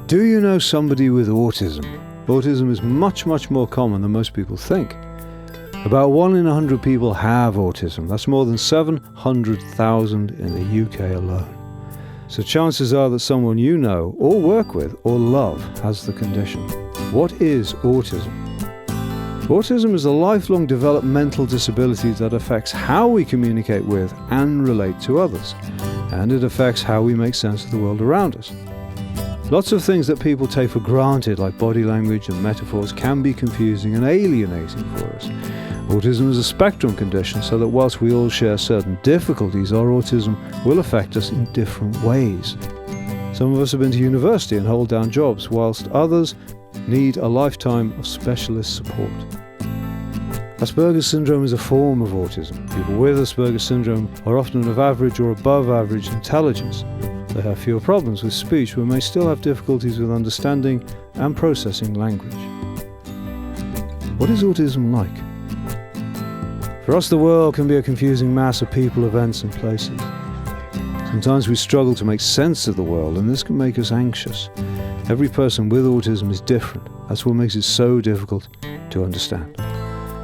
Do you know somebody with autism? Autism is much, much more common than most people think. About 1 in 100 people have autism. That's more than 700,000 in the UK alone. So chances are that someone you know, or work with, or love has the condition. What is autism? Autism is a lifelong developmental disability that affects how we communicate with and relate to others. And it affects how we make sense of the world around us. Lots of things that people take for granted, like body language and metaphors, can be confusing and alienating for us. Autism is a spectrum condition, so that whilst we all share certain difficulties, our autism will affect us in different ways. Some of us have been to university and hold down jobs, whilst others need a lifetime of specialist support. Asperger's syndrome is a form of autism. People with Asperger's syndrome are often of average or above average intelligence. They have fewer problems with speech, but may still have difficulties with understanding and processing language. What is autism like? For us, the world can be a confusing mass of people, events, and places. Sometimes we struggle to make sense of the world, and this can make us anxious. Every person with autism is different. That's what makes it so difficult to understand.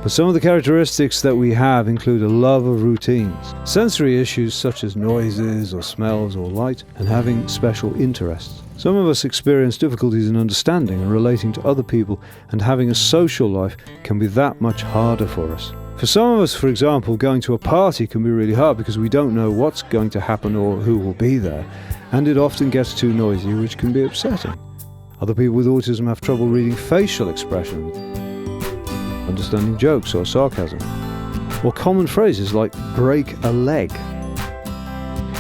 But some of the characteristics that we have include a love of routines, sensory issues such as noises or smells or light, and having special interests. Some of us experience difficulties in understanding and relating to other people, and having a social life can be that much harder for us. For some of us, for example, going to a party can be really hard because we don't know what's going to happen or who will be there, and it often gets too noisy, which can be upsetting. Other people with autism have trouble reading facial expressions, understanding jokes or sarcasm, or common phrases like break a leg.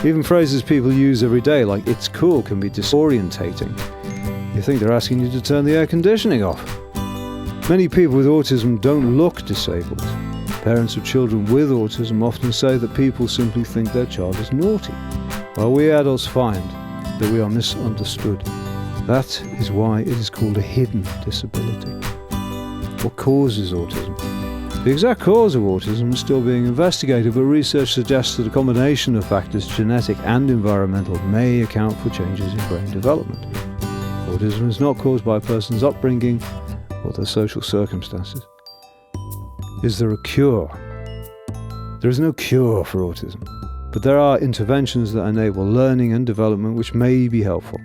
Even phrases people use every day like it's cool can be disorientating. You think they're asking you to turn the air conditioning off. Many people with autism don't look disabled. Parents of children with autism often say that people simply think their child is naughty, while we adults find that we are misunderstood. That is why it is called a hidden disability. What causes autism? The exact cause of autism is still being investigated, but research suggests that a combination of factors, genetic and environmental, may account for changes in brain development. Autism is not caused by a person's upbringing or their social circumstances. Is there a cure? There is no cure for autism, but there are interventions that enable learning and development which may be helpful.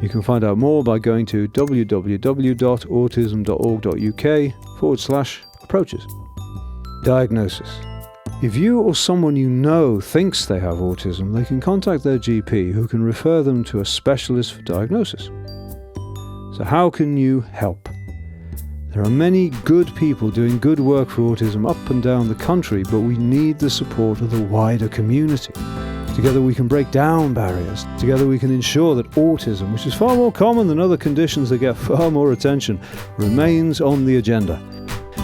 You can find out more by going to www.autism.org.uk/approaches. Diagnosis. If you or someone you know thinks they have autism, they can contact their GP, who can refer them to a specialist for diagnosis. So how can you help? There are many good people doing good work for autism up and down the country, but we need the support of the wider community. Together we can break down barriers. Together we can ensure that autism, which is far more common than other conditions that get far more attention, remains on the agenda.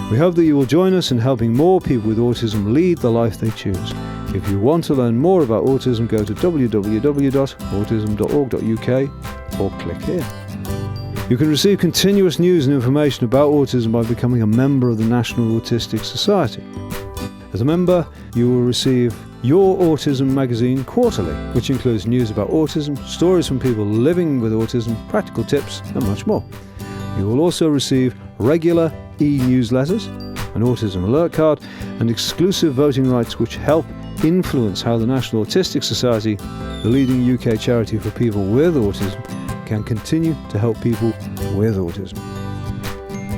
We hope that you will join us in helping more people with autism lead the life they choose. If you want to learn more about autism, go to www.autism.org.uk or click here. You can receive continuous news and information about autism by becoming a member of the National Autistic Society. As a member, you will receive Your Autism magazine quarterly, which includes news about autism, stories from people living with autism, practical tips, and much more. You will also receive regular e-newsletters, an autism alert card, and exclusive voting rights which help influence how the National Autistic Society, the leading UK charity for people with autism, can continue to help people with autism.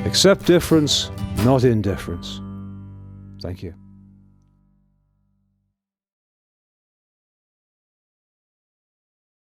Accept difference, not indifference. Thank you.